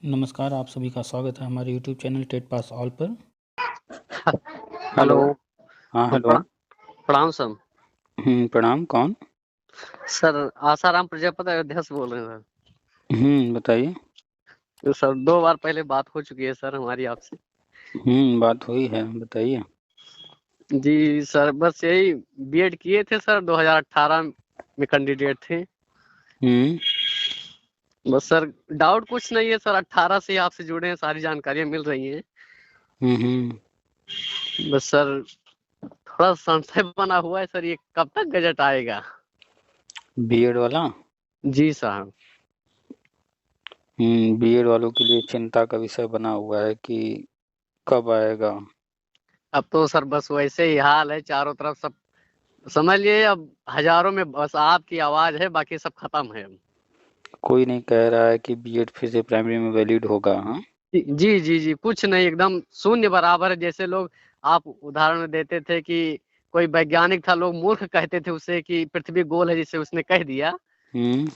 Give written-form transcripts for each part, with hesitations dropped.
नमस्कार, आप सभी का स्वागत है हमारे YouTube channel TET pass all पर। हेलो। हेलो। हाँ, हेलो। प्रणाम सर। प्रणाम, कौन? सर आसाराम प्रजापति अयोध्या से बोल रहे हैं बताइए। सर। तो सर 2 बार पहले बात हो चुकी है सर हमारी आपसे। बात हुई है, बताइए। जी सर, बस यही बीएड किए थे सर, 2018 में कैंडिडेट थे। हम्म बस सर डाउट कुछ नहीं है सर, 18 से ही आपसे जुड़े हैं, सारी जानकारियाँ मिल रही हैं। हम्म बस सर थोड़ा संशय बना हुआ है सर, ये कब तक गजट आएगा? बीएड वाला। जी साहब। बीएड वालों के लिए चिंता का विषय बना हुआ है कि कब आएगा। अब तो सर बस वैसे ही हाल है, चारों तरफ सब समझ लिए, अब हजारों में बस आपकी आवाज है, बाकी सब खत्म है अब। कोई नहीं कह रहा है कि बीएड फिर से प्राइमरी में वैलिड होगा। हाँ। जी जी जी, कुछ नहीं, एकदम शून्य बराबर है। जैसे लोग आप उदाहरण देते थे कि कोई वैज्ञानिक था, लोग मूर्ख कहते थे उसे कि पृथ्वी गोल है, जिसे उसने कह दिया। हम्म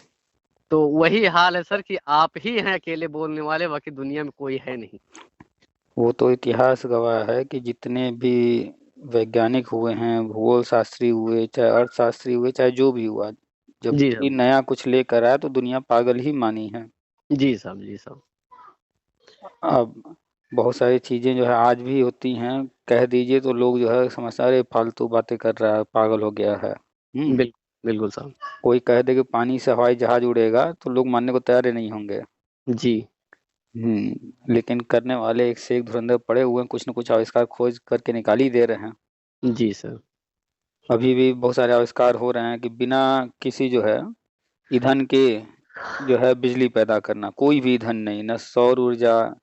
तो वही हाल है सर कि आप ही हैं अकेले बोलने वाले, बाकी दुनिया में कोई है नहीं। वो तो इतिहास गवाह है कि जितने भी वैज्ञानिक हुए हैं, भूगोल शास्त्री हुए, चाहे अर्थशास्त्री हुए, चाहे जो भी हुआ, जब जी भी साहब। नया कुछ लेकर आया तो दुनिया पागल ही मानी है। जी साहब। जी साहब। अब बहुत सारी चीजें जो है आज भी होती हैं, कह दीजिए तो लोग जो है समझता है अरे फालतू बातें कर रहा है, पागल हो गया है। बिल्कुल बिल्कुल साहब। कोई कह दे कि पानी से हवाई जहाज उड़ेगा तो लोग मानने को तैयार ही नहीं होंगे। जी लेकिन करने वाले एक से एक धुरंधर पड़े हुए हैं, कुछ न कुछ आविष्कार खोज करके निकाल ही दे रहे हैं। जी सर। अभी भी बहुत सारे आविष्कार हो रहे हैं कि बिना किसी जो है ईंधन के जो है बिजली पैदा करना, कोई भी ईंधन नहीं, न सौर ऊर्जा,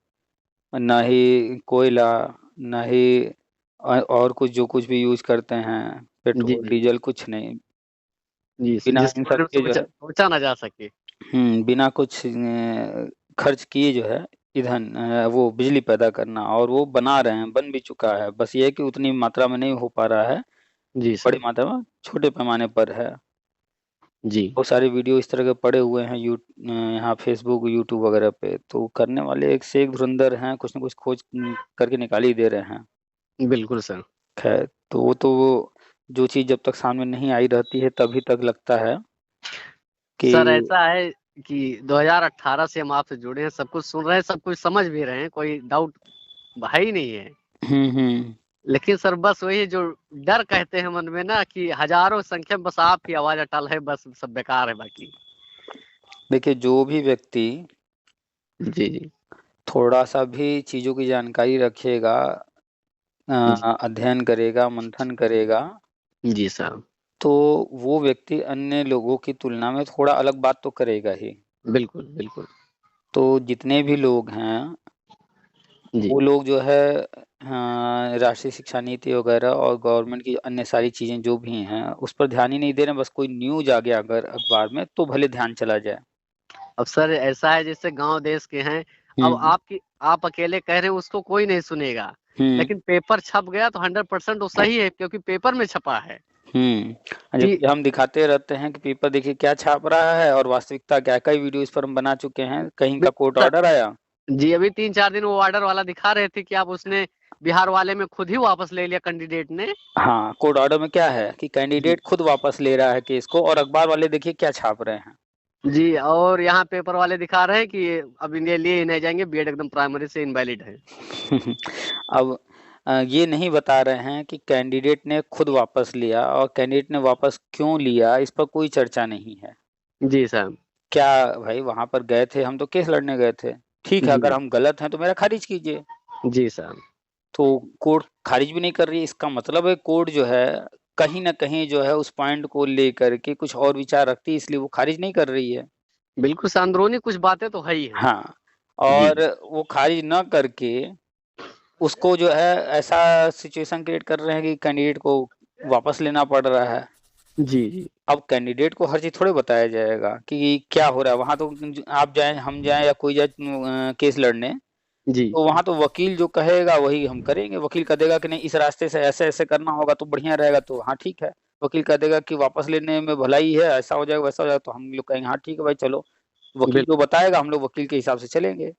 ना ही कोयला, ना ही और कुछ जो कुछ भी यूज करते हैं, जी पेट्रोल जी डीजल, कुछ नहीं। जी सर, बिना इन जिसके सब बारे में के जो सोचा है सोचा ना जा सके। बिना कुछ खर्च किए जो है ईंधन वो बिजली पैदा करना, और वो बना रहे हैं, बन भी चुका है, बस ये है कि उतनी मात्रा में नहीं हो पा रहा है, जी बड़ी सर। मात्रा में छोटे पैमाने पर है। जी बहुत सारे वीडियो इस तरह के पड़े हुए हैं यहाँ फेसबुक यूट्यूब वगैरह पे, तो करने वाले एक से एक धुरंधर हैं, कुछ न कुछ खोज करके निकाल ही दे रहे हैं। बिल्कुल सर। खैर, तो वो जो चीज़ जब तक सामने नहीं आई रहती है तभी तक लगता है कि सर ऐसा है कि 2018 से हम आपसे जुड़े हैं, सब कुछ सुन रहे हैं, सब कुछ समझ भी रहे हैं, कोई डाउट है ही नहीं है। हम्म। लेकिन सर बस वही जो डर कहते हैं मन में ना, कि हजारों संख्या में बस आपकी आवाज अटल है, बस सब बेकार है बाकी। देखिए, जो भी व्यक्ति जी जी थोड़ा सा भी चीज़ों की जानकारी रखेगा, जी अध्ययन करेगा, मंथन करेगा, जी साहब। तो वो व्यक्ति अन्य लोगों की तुलना में थोड़ा अलग बात तो करेगा ही। बिल्कुल बिल्कुल। तो जितने भी लोग हैं जी वो लोग जो है राष्ट्रीय शिक्षा नीति वगैरह और गवर्नमेंट की अन्य सारी चीजें जो भी हैं उस पर ध्यान ही नहीं दे रहे हैं। बस कोई न्यूज आ गया अगर अखबार में तो भले ध्यान चला जाए। अब सर ऐसा है, जैसे गांव देश के हैं, अब हम्म आप अकेले कह रहे हैं, उसको कोई नहीं सुनेगा। हम्म लेकिन पेपर छप गया तो 100% वो सही है, क्योंकि पेपर में छपा है। जी जबकि हम दिखाते रहते हैं कि पेपर देखिए क्या छाप रहा है और वास्तविकता क्या है। कई वीडियो इस पर हम बना चुके हैं, कहीं का कोर्ट सर, ऑर्डर आया। जी अभी 3-4 दिन वो ऑर्डर वाला दिखा रहे थे कि आप उसने बिहार वाले में खुद ही वापस ले लिया कैंडिडेट ने। हाँ, कोर्ट ऑर्डर में क्या है कि जी कैंडिडेट खुद वापस ले रहा है केस को, और अखबार वाले देखिए क्या छाप रहे हैं। जी, और यहाँ पेपर वाले दिखा रहे हैं कि अब इन्हें लिए ही नहीं जाएंगे, बीएड एकदम प्राइमरी से इनवैलिड है। अब ये नहीं बता रहे हैं कि कैंडिडेट ने खुद वापस लिया, और कैंडिडेट ने वापस क्यों लिया इस पर कोई चर्चा नहीं है। जी साहब। क्या भाई, वहां पर गए थे, हम तो केस लड़ने गए थे, ठीक है, अगर जी हम गलत हैं तो मेरा खारिज कीजिए। जी साहब। तो कोर्ट खारिज भी नहीं कर रही, इसका मतलब है कोर्ट जो है कहीं ना कहीं जो है उस पॉइंट को लेकर के कुछ और विचार रखती है, इसलिए वो खारिज नहीं कर रही है। बिल्कुल सर, अंदरूनी कुछ बातें तो है ही हैं। हाँ, जी और वो खारिज न करके उसको जो है ऐसा सिचुएशन क्रिएट कर रहे हैं कि कैंडिडेट को वापस लेना पड़ रहा है। जी जी अब कैंडिडेट को हर चीज थोड़े बताया जाएगा कि क्या हो रहा है वहां। तो आप जाएं, हम जाएं, या कोई जाए केस लड़ने, जी तो वहां तो वकील जो कहेगा वही हम करेंगे। वकील कह देगा कि नहीं इस रास्ते से ऐसे ऐसे करना होगा तो बढ़िया रहेगा, तो हाँ ठीक है। वकील कह देगा कि वापस लेने में भलाई है, ऐसा हो जाएगा वैसा हो जाएगा, तो हम लोग कहेंगे हाँ ठीक है भाई चलो। वकील जो बिल्कुल बताएगा हम लोग वकील के हिसाब से चलेंगे।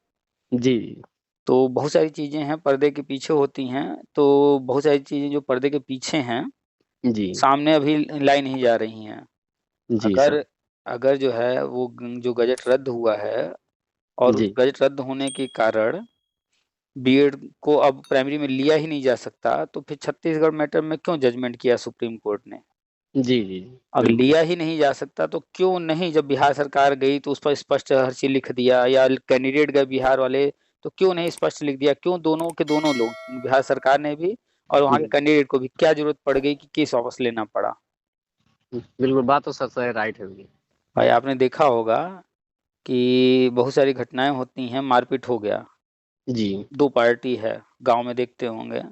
जी तो बहुत सारी चीजें हैं पर्दे के पीछे होती हैं, तो बहुत सारी चीजें जो पर्दे के पीछे हैं जी सामने अभी लाई नहीं जा रही हैं। जी अगर सर। अगर जो है वो जो गजट रद्द हुआ है और उस जी गजट रद्द होने के कारण बीएड को अब प्राइमरी में लिया ही नहीं जा सकता, तो फिर छत्तीसगढ़ मैटर में क्यों जजमेंट किया सुप्रीम कोर्ट ने? जी जी अगर बिल्कुल। लिया ही नहीं जा सकता तो क्यों नहीं, जब बिहार सरकार गई तो उस पर स्पष्ट हर चीज लिख दिया, या कैंडिडेट गए बिहार वाले तो क्यों नहीं स्पष्ट लिख दिया? क्यों दोनों के दोनों लोग, बिहार सरकार ने भी और वहां के जी कैंडिडेट को भी क्या जरूरत पड़ गई कि केस वापस लेना पड़ा? बिल्कुल, बात तो सर सही राइट है उनकी। भाई आपने देखा होगा कि बहुत सारी घटनाएं होती हैं, मारपीट हो गया, जी दो पार्टी है, गांव में देखते होंगे,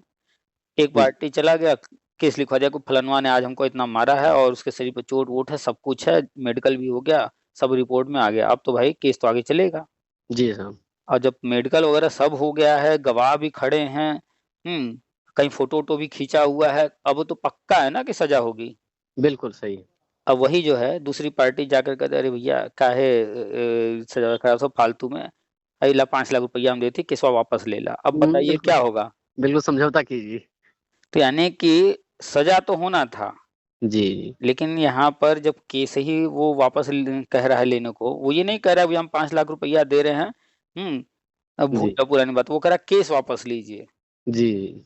एक जी पार्टी चला गया, केस लिखवा दिया कि फलनवा ने आज हमको इतना मारा है और उसके शरीर पर चोट वोट है, सब कुछ है, मेडिकल भी हो गया, सब रिपोर्ट में आ गया। अब तो भाई केस तो आगे चलेगा। जी सर। और जब मेडिकल वगैरह सब हो गया है, गवाह भी खड़े हैं, कहीं फोटो वोटो भी खींचा हुआ है, अब तो पक्का है ना कि सजा होगी। बिल्कुल सही है। अब वही जो है दूसरी पार्टी जाकर कहते अरे भैया काहे सजा करा, सब फालतू में, अरे ला 5 लाख रुपया हम देते, केसवा वापस ले ला। अब बताइए बिल्कुल, क्या होगा? बिल्कुल समझौता कीजिए। तो यानी कि सजा तो होना था, जी लेकिन यहाँ पर जब केस ही वो वापस कह रहा है लेने को, वो ये नहीं कह रहा है हम 5 लाख रुपया दे रहे हैं, अब भूल जी जाओ पुरानी बात, वो कह रहा है केस वापस लीजिए। जी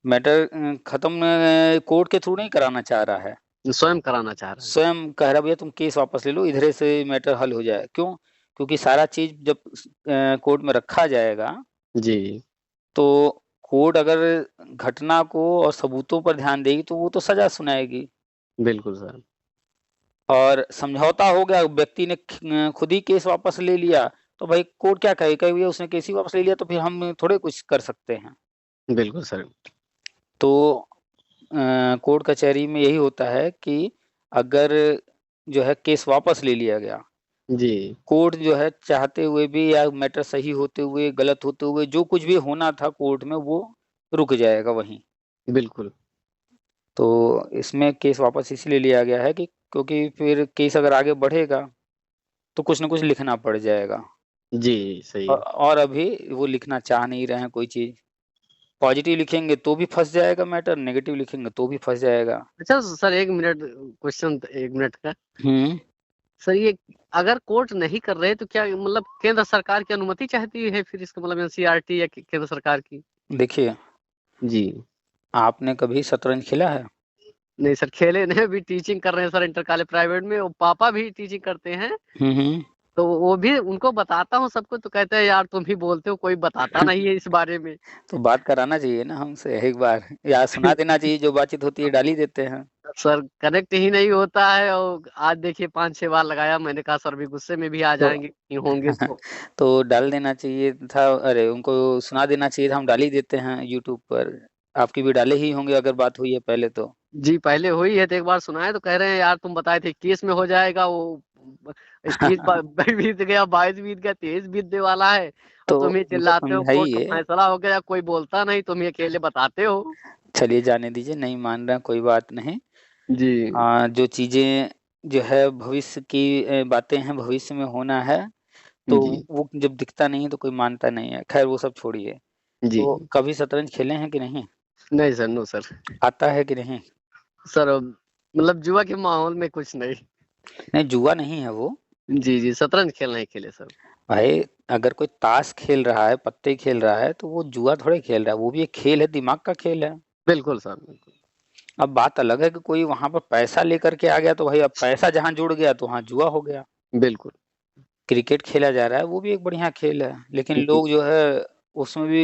मैटर खत्म कोर्ट के थ्रू नहीं कराना चाह रहा है, स्वयं कराना चाह रहे हैं। स्वयं कह रहा है भैया तुम केस वापस ले लो, इधरे से मैटर हल हो जाए। क्यों? क्योंकि सारा चीज जब कोर्ट में रखा जाएगा जी तो कोर्ट अगर घटना को और सबूतों पर ध्यान देगी तो वो तो सजा सुनाएगी। बिल्कुल सर। और समझौता हो गया, व्यक्ति ने खुद ही केस वापस ले लिया, तो भाई कोर्ट क्या कहेगा, भैया उसने केस ही वापस ले लिया तो फिर हम थोड़े कुछ कर सकते हैं। बिल्कुल सर। तो कोर्ट कचहरी में यही होता है कि अगर जो है केस वापस ले लिया गया, जी कोर्ट जो है चाहते हुए भी या मैटर सही होते हुए गलत होते हुए जो कुछ भी होना था कोर्ट में वो रुक जाएगा वहीं। बिल्कुल। तो इसमें केस वापस इसलिए लिया गया है कि क्योंकि फिर केस अगर आगे बढ़ेगा तो कुछ ना कुछ लिखना पड़ जाएगा। जी सही है। और अभी वो लिखना चाह नहीं रहे हैं कोई चीज। पॉजिटिव लिखेंगे तो भी फंस जाएगा मैटर, नेगेटिव लिखेंगे तो भी फंस जाएगा। अच्छा सर, एक मिनट, क्वेश्चन 1 मिनट का। हम्म। सर ये अगर कोर्ट नहीं कर रहे तो क्या मतलब केंद्र सरकार की अनुमति चाहती है फिर इसका मतलब एनसीईआरटी या केंद्र सरकार की? देखिए, जी आपने कभी शतरंज खेला है? नहीं सर, खेले नहीं, अभी टीचिंग कर रहे हैं सर इंटर कॉलेज प्राइवेट में, और पापा भी टीचिंग करते हैं। हम्म। तो वो भी उनको बताता हूँ सबको, तो कहते हैं यार तुम ही बोलते हो, कोई बताता नहीं है इस बारे में। तो बात कराना चाहिए ना हमसे एक बार, या सुना देना चाहिए, जो बातचीत होती है डाल ही देते हैं। सर कनेक्ट ही नहीं होता है, और आज देखिए 5-6 बार लगाया, मैंने कहा सर भी गुस्से में भी आ तो जाएंगे कि होंगे तो। तो डाल देना चाहिए था, अरे उनको सुना देना चाहिए था, हम डाल ही देते हैं यूट्यूब पर। आपकी भी डाले ही होंगे अगर बात हुई है पहले तो। जी पहले हुई है, तो एक बार सुनाए तो कह रहे हैं यार तुम बताए थे 21 में हो जाएगा, वो 21 बीत गया, 22 बीत गया, 23 बीतने वाला है, और तो तुम ही उनको चिल्लाते हो कोर्ट का समझाइए। फैसला हो गया, कोई बोलता नहीं, तुम ही अकेले बताते हो। चलिए जाने दीजिए, नहीं मान रहे हैं, कोई बात नहीं। जी जो चीजें जो है भविष्य की बातें हैं, भविष्य में होना है, तो जी वो जब दिखता नहीं है तो कोई मानता नहीं है। खैर वो सब छोड़िए। जी तो कभी शतरंज खेले हैं कि नहीं? नहीं सर, नो सर। आता है कि नहीं? सर मतलब जुआ के माहौल में कुछ नहीं। नहीं, जुआ नहीं है वो। जी जी, शतरंज खेल नहीं खेले सर। भाई अगर कोई ताश खेल रहा है, पत्ते खेल रहा है, तो वो जुआ थोड़े खेल रहा है, वो भी एक खेल है, दिमाग का खेल है। बिल्कुल सर बिल्कुल। अब बात अलग है कि कोई वहां पर पैसा लेकर के आ गया, तो भाई अब पैसा जहां जुड़ गया तो वहां जुआ हो गया। बिल्कुल। क्रिकेट खेला जा रहा है, वो भी एक बढ़िया खेल है, लेकिन जी लोग जो है उसमें भी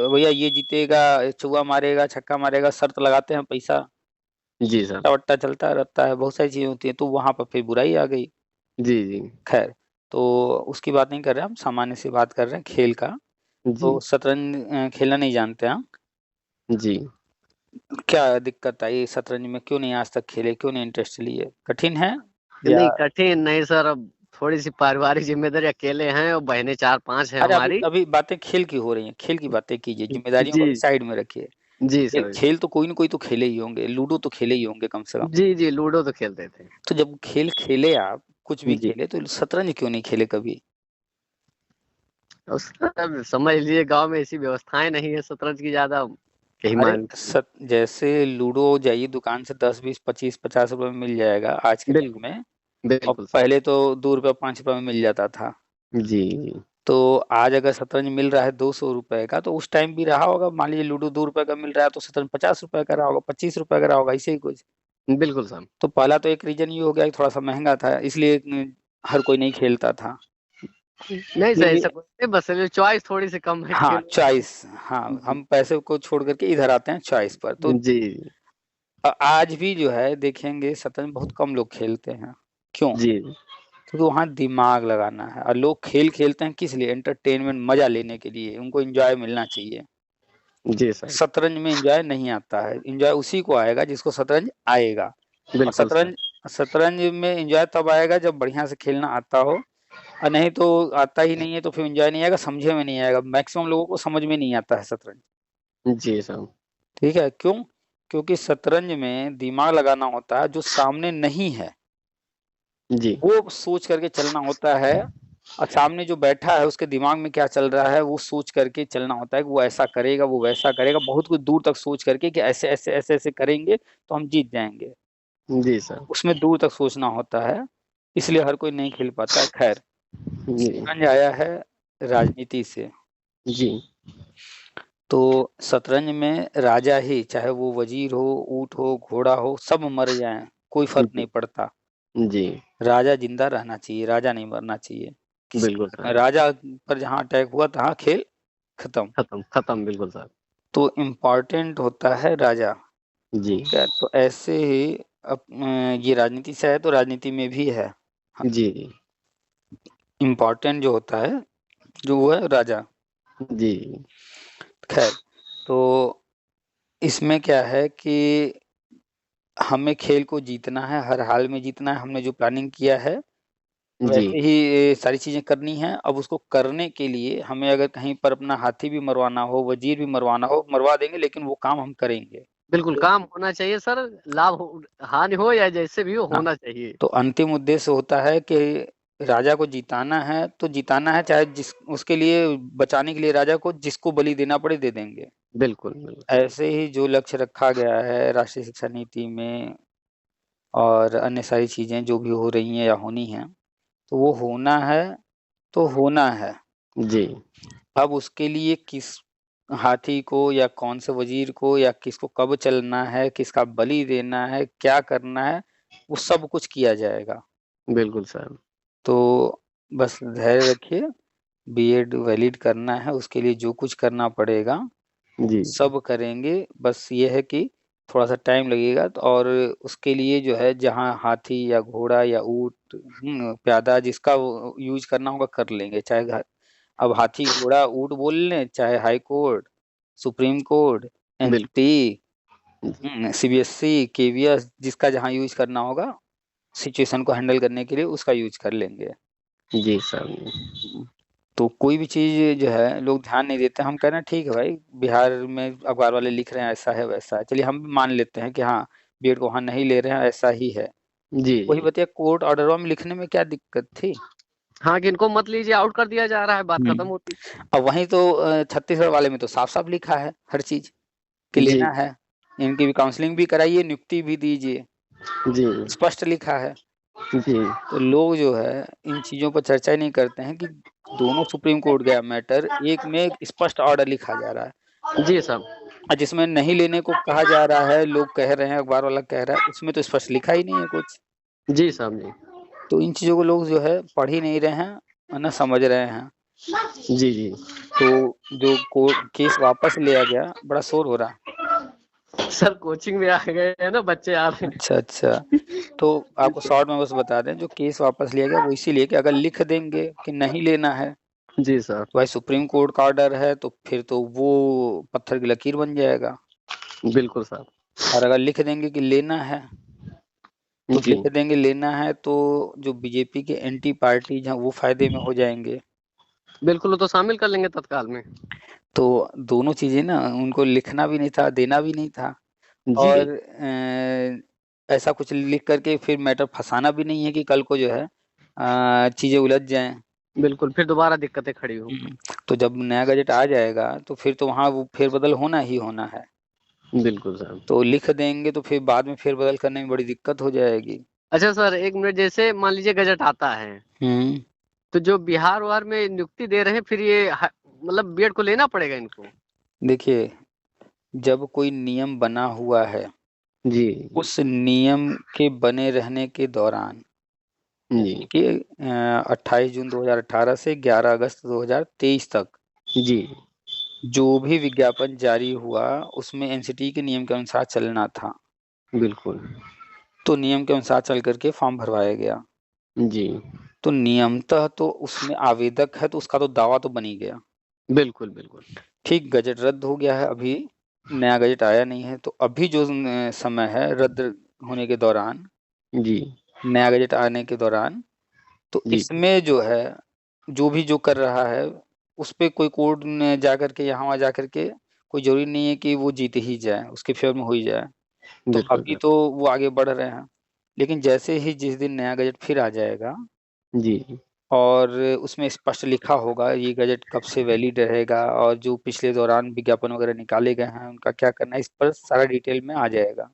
भैया ये जीतेगा, चौका मारेगा, छक्का मारेगा, शर्त लगाते हैं पैसा, जी सर। वट्टा चलता रहता है, बहुत सारी चीजें होती है, तो वहां पर फिर बुराई आ गई। जी जी खैर, तो उसकी बात नहीं कर रहे, हम सामान्य सी बात कर रहे हैं खेल का। जी तो शतरंज खेलना नहीं जानते हैं? जी। क्या दिक्कत आई शतरंज में, क्यों नहीं आज तक खेले, क्यों नहीं इंटरेस्ट लिए, कठिन है या? नहीं कठिन नहीं सर, अब थोड़ी सी पारिवारिक जिम्मेदारी, अकेले हैं और बहनें 4-5 हैं अरे अभी हमारी। अभी बातें खेल की हो रही हैं, खेल की बातें कीजिए, जिम्मेदारियों को जी अभी साइड में रखिए। जी खेल सर। खेल तो कोई ना कोई तो खेले ही होंगे, लूडो तो खेले ही होंगे कम से कम। जी जी, लूडो तो खेलते थे। तो जब खेल खेले आप, कुछ भी जी खेले, तो शतरंज क्यों नहीं खेले कभी? और सर समझ लीजिए गांव में ऐसी व्यवस्थाएं नहीं है शतरंज की ज्यादा, यही अरे मान लीजिए। जैसे लूडो जाइए दुकान से 10 20 25 50 रुपए में मिल जाएगा आज के टाइम बिल्कुल में। और बिल्कुल सर। पहले तो 2 रुपये 5 रुपए में मिल जाता था। जी तो आज अगर शतरंज मिल रहा है 200 रुपए का, तो उस टाइम भी रहा होगा। मान लीजिए लूडो 2 रुपए का मिल रहा है, तो शतरंज 50 रुपए का रहा होगा, 25 रुपए का रहा होगा, ऐसे ही कुछ। बिल्कुल सर। तो पहला तो एक रीजन ये हो गया कि थोड़ा सा महंगा था, इसलिए हर कोई नहीं खेलता था। नहीं सर फिर ऐसा कुछ नहीं, बस चॉइस थोड़ी सी कम है हाँ, खेलों चॉइस। हाँ, की। हम पैसे को छोड़ करके इधर आते हैं चॉइस पर। तो जी आज भी जो है देखेंगे शतरंज बहुत कम लोग खेलते हैं। क्यों? जी क्योंकि वहाँ दिमाग लगाना है, और लोग खेल खेलते हैं किस लिए? एंटरटेनमेंट, मजा लेने के लिए, उनको एंजॉय मिलना चाहिए। जी सर। शतरंज में एंजॉय नहीं आता है। एंजॉय उसी को आएगा जिसको शतरंज आएगा। और बिल्कुल सर। शतरंज शतरंज में एंजॉय तब आएगा जब बढ़िया से खेलना आता हो। और नहीं तो आता ही नहीं है तो फिर एंजॉय नहीं आएगा, समझे में नहीं आएगा। मैक्सिमम लोगों को समझ में नहीं आता है शतरंज। जी सर। ठीक है, क्यों? क्योंकि शतरंज में दिमाग लगाना होता है, जो सामने नहीं है जी वो सोच करके चलना होता है। और सामने जो बैठा है उसके दिमाग में क्या चल रहा है वो सोच करके चलना होता है कि वो ऐसा करेगा, वो वैसा करेगा, बहुत कुछ दूर तक सोच करके कि ऐसे ऐसे ऐसे ऐसे करेंगे तो हम जीत जाएंगे। जी सर। उसमें दूर तक सोचना होता है, इसलिए हर कोई नहीं खेल पाता है। खैर, जी शतरंज आया है राजनीति से। जी तो शतरंज में राजा ही, चाहे वो वजीर हो, ऊंट हो, घोड़ा हो, सब मर जाएं, कोई फर्क जी नहीं पड़ता। जी राजा जिंदा रहना चाहिए, राजा नहीं मरना चाहिए किसी बिल्कुल हालत में। सर। राजा पर जहाँ अटैक हुआ तहाँ खेल खत्म। खत्म खत्म बिल्कुल सर। तो इम्पोर्टेंट होता है राजा। जी ठीक है, तो ऐसे ही ये राजनीति से है तो राजनीति में भी है। जी जी इम्पोर्टेंट जो होता है जो वो है राजा। जी खैर, तो इसमें क्या है कि हमें खेल को जीतना है, हर हाल में जीतना है। हमने जो प्लानिंग किया है जी वैसे ही ये सारी चीजें करनी है। अब उसको करने के लिए हमें अगर कहीं पर अपना हाथी भी मरवाना हो, वजीर भी मरवाना हो, मरवा देंगे, लेकिन वो काम हम करेंगे। बिल्कुल तो काम होना चाहिए सर। लाभ हो हानि हो या जैसे भी हो हाँ, होना चाहिए। तो अंतिम उद्देश्य होता है कि राजा को जिताना है तो जिताना है, चाहे जिस उसके लिए बचाने के लिए राजा को जिसको बलि देना पड़े दे देंगे। बिल्कुल बिल्कुल सर। ऐसे ही जो लक्ष्य रखा गया है राष्ट्रीय शिक्षा नीति में और अन्य सारी चीजें जो भी हो रही हैं या होनी हैं, तो वो होना है तो होना है। जी अब उसके लिए किस हाथी को या कौन से वजीर को या किसको कब चलना है, किसका बलि देना है, क्या करना है, वो सब कुछ किया जाएगा। बिल्कुल सर। तो बस धैर्य रखिए। बीएड वैलिड करना है, उसके लिए जो कुछ करना पड़ेगा जी सब करेंगे। बस ये है कि थोड़ा सा टाइम लगेगा। तो और उसके लिए जो है जहाँ हाथी या घोड़ा या ऊंट, प्यादा, जिसका यूज करना होगा कर लेंगे। चाहे अब हाथी घोड़ा ऊंट बोल लें, चाहे हाई कोर्ट, सुप्रीम कोर्ट, बिल्कुल एनसीटी, सीबीएसई, केवीएस, जिसका जहाँ यूज करना होगा सिचुएशन को हैंडल करने के लिए उसका यूज कर लेंगे। जी सर। हम्म, तो कोई भी चीज जो है लोग ध्यान नहीं देते। हम कह रहे हैं ठीक है भाई, बिहार में अखबार वाले लिख रहे हैं ऐसा है वैसा है, चलिए हम भी मान लेते हैं कि हाँ बीएड को वहाँ नहीं ले रहे हैं, ऐसा ही है। जी वही जी बताइए, कोर्ट ऑर्डरों में लिखने में क्या दिक्कत थी? हाँ कि इनको मत लीजिए, आउट कर दिया जा रहा है, बात खत्म हम्म होती। अब वहीं तो छत्तीसगढ़ वाले में तो साफ साफ लिखा है हर चीज कि जी लेना है। इनकी भी काउंसलिंग भी कराइए, नियुक्ति भी दीजिए, जी स्पष्ट लिखा है। जी तो लोग जो है इन चीजों पर चर्चा ही नहीं करते हैं कि दोनों सुप्रीम कोर्ट गया मैटर, एक में स्पष्ट ऑर्डर लिखा जा रहा है जी साहब। और जिसमें नहीं लेने को कहा जा रहा है, लोग कह रहे हैं, अखबार वाला कह रहा है, उसमें तो स्पष्ट लिखा ही नहीं है कुछ। जी साहब। जी तो इन चीजों को लोग जो है पढ़ ही नहीं रहे हैं और न समझ रहे हैं। जी जी तो जो कोर्ट केस वापस लिया गया, बड़ा शोर हो रहा है। सर कोचिंग में आ गए हैं ना बच्चे आ रहे अच्छा अच्छा, तो आपको शॉर्ट में बस बता दें, जो केस वापस लिया गया वो इसीलिए कि अगर लिख देंगे कि नहीं लेना है, हैं। जी सर। तो भाई सुप्रीम कोर्ट का ऑर्डर है तो फिर तो वो पत्थर की लकीर बन जाएगा। बिल्कुल साहब। और अगर लिख देंगे कि लेना है, तो जी लिख देंगे लेना है, तो जो बीजेपी के एंटी पार्टी हैं वो फायदे में हो जाएंगे। बिल्कुल वो तो शामिल कर लेंगे तत्काल में। तो दोनों चीजें ना, उनको लिखना भी नहीं था, देना भी नहीं था। जी और ऐसा कुछ लिख करके फिर मैटर फंसाना भी नहीं है कि कल को जो है चीजें उलझ जाएं। बिल्कुल, फिर दोबारा दिक्कतें खड़ी हों। तो जब नया गजट आ जाएगा तो फिर तो वहाँ वो फेरबदल होना ही होना है। बिल्कुल सर। तो लिख देंगे तो फिर बाद में फेरबदल करने में बड़ी दिक्कत हो जाएगी। अच्छा सर, 1 मिनट, जैसे मान लीजिए गजट आता है, हुँ। तो जो बिहार-उहार में नियुक्ति दे रहे हैं, फिर ये मतलब बीएड को लेना पड़ेगा इनको? देखिए, जब कोई नियम बना हुआ है, जी। उस नियम के बने रहने के दौरान जी। देखिए 28 जून 2018 से 11 अगस्त 2023 तक जी। जो भी विज्ञापन जारी हुआ, उसमें एनसीटी के नियम के अनुसार चलना था। बिल्कुल। तो नियम के अनुसार चल कर के फॉर्म भरवाया गया। जी। तो नियमतः तो उसमें आवेदक है तो उसका तो दावा तो बन ही गया। बिल्कुल, बिल्कुल। ठीक, गजट रद्द हो गया है अभी, नया गजट आया नहीं है, तो अभी जो समय है रद्द होने के दौरान, जी। नया गजट आने के दौरान, तो जी। इसमें जो है, जो भी जो कर रहा है, उस पे कोई कोर्ट में जा कर के यहाँ-वहाँ जा कर के कोई ज़रूरी नहीं है कि वो जीत ही जाए, उसके फ़ेवर में हो ही जाए। तो बिल्कुल अभी सर। तो वो आगे बढ़ रहे हैं। लेकिन जैसे ही जिस दिन नया गजट फिर आ जाएगा जी। और उसमें स्पष्ट लिखा होगा ये गजट कब से वैलिड रहेगा और जो पिछले दौरान विज्ञापन वगैरह निकाले गए हैं, उनका क्या करना है, इस पर सारा डिटेल में आ जाएगा।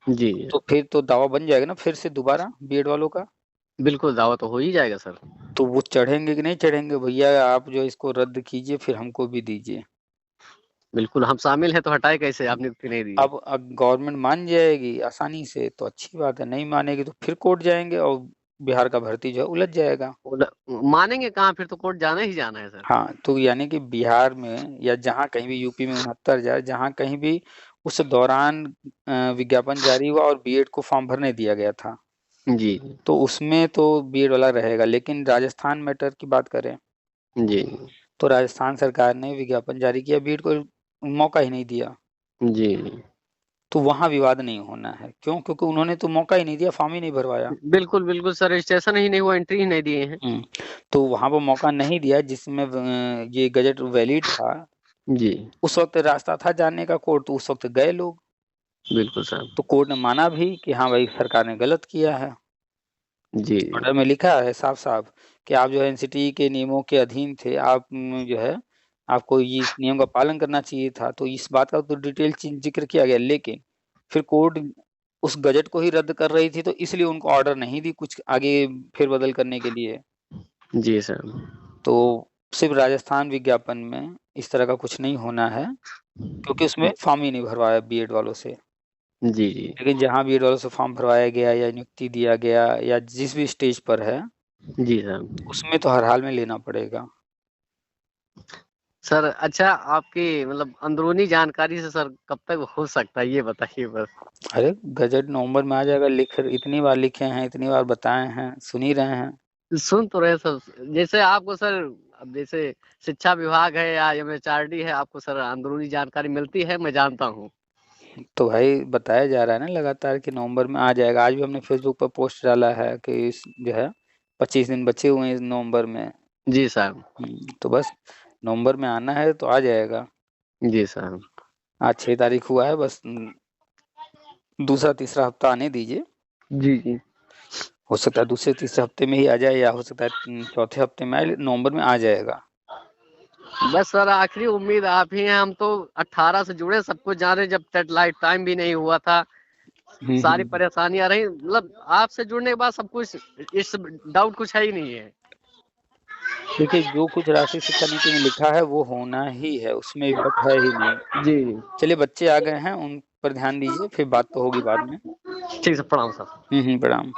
जी। तो फिर तो दावा बन जाएगा ना फिर से दोबारा बीएड वालों का। बिल्कुल, दावा तो हो ही जाएगा सर। तो वो चढ़ेंगे कि नहीं चढ़ेंगे, भैया आप जो इसको रद्द कीजिए फिर हमको भी दीजिए। बिल्कुल, हम शामिल हैं तो हटाए कैसे, आप नियुक्ति नहीं दिए। अब गवर्नमेंट मान जाएगी आसानी से तो अच्छी बात है, नहीं मानेगी तो फिर कोर्ट जाएँगे और बिहार का भर्ती जो है उलझ जाएगा। मानेंगे कहाँ, फिर तो कोर्ट जाना ही जाना है सर। हाँ, तो यानी कि बिहार में या जहाँ कहीं भी यूपी में 69,000 जहाँ कहीं भी उस दौरान विज्ञापन जारी हुआ और बीएड को फॉर्म भरने दिया गया था, जी। तो उसमें तो बीएड वाला रहेगा। लेकिन राजस्थान मैटर की बात करें, जी। तो राजस्थान सरकार ने विज्ञापन जारी किया, बीएड को मौका ही नहीं दिया। जी। तो वहाँ विवाद नहीं होना है। क्यों? क्योंकि उन्होंने तो मौका ही नहीं दिया, फॉर्म ही नहीं भरवाया। बिल्कुल, बिल्कुल सर, रजिस्ट्रेशन ही नहीं हुआ, एंट्री ही नहीं दिए हैं। हुँ, तो वहाँ पे मौका नहीं दिया जिसमें ये गज़ट वैलिड था, जी। उस वक़्त रास्ता था जाने का कोर्ट, तो उस वक़्त गए लोग। बिल्कुल सर। तो कोर्ट ने माना भी कि हाँ भाई, सरकार ने गलत किया है। जी। ऑर्डर में लिखा है साफ-साफ कि आप जो है एनसीटी के नियमों के अधीन थे, आप जो है आपको ये इस नियम का पालन करना चाहिए था। तो इस बात का तो डिटेल ज़िक्र किया गया, लेकिन फिर कोर्ट उस गज़ट को ही रद्द कर रही थी, तो इसलिए उनको ऑर्डर नहीं दी कुछ आगे फेर-बदल करने के लिए। जी सर। तो सिर्फ़ राजस्थान विज्ञापन में इस तरह का कुछ नहीं होना है, क्योंकि उसमें फॉर्म ही नहीं भरवाया बीएड वालों से। जी, जी। लेकिन जहाँ बीएड वालों से फॉर्म भरवाया गया या नियुक्ति दिया गया या जिस भी स्टेज पर है, जी सर। उसमें तो हर हाल में लेना पड़ेगा। सर अच्छा, आपकी मतलब अंदरूनी जानकारी से सर कब तक हो सकता है, ये बताइए बस? अरे! गज़ट नवंबर में आ जाएगा, इतनी बार लिखे हैं, इतनी बार बताए हैं, सुन ही रहे हैं। सुन तो रहे सर, जैसे आपको सर, अब जैसे शिक्षा विभाग है या एमएचआरडी है, आपको सर अंदरूनी जानकारी मिलती है, मैं जानता हूँ। तो भाई बताया जा रहा है ना लगातार कि नवंबर में आ जाएगा। आज भी हमने फ़ेसबुक पर पोस्ट डाला है कि इस जो है 25 दिन बचे हुए हैं इस नवंबर में। जी साहब। तो बस नवंबर में आना है तो आ जाएगा। जी साहब। आज 6 तारीख हुआ है, बस दूसरा-तीसरा हफ्ता आने दीजिए। जी, जी। हो सकता है दूसरे-तीसरे हफ्ते में ही आ जाए या हो सकता है चौथे हफ्ते में आए, नवंबर में आ जाएगा। बस सर आखिरी उम्मीद आप ही हैं, हम तो 18 से जुड़े, सब कुछ जान रहे हैं, जब तक लाइफ टाइम भी नहीं हुआ था, सारी हुँ। परेशानियाँ रही, मतलब आपसे जुड़ने के बाद सब कुछ, इस डाउट कुछ है ही नहीं है। देखिए, जो कुछ राष्ट्रीय शिक्षा नीति में लिखा है वो होना ही है, उसमें विपक्ष है ही नहीं। जी, जी। चलिए बच्चे आ गए हैं, उन पर ध्यान दीजिए, फिर बात तो होगी बाद में। ठीक है, प्रणाम सर। प्रणाम।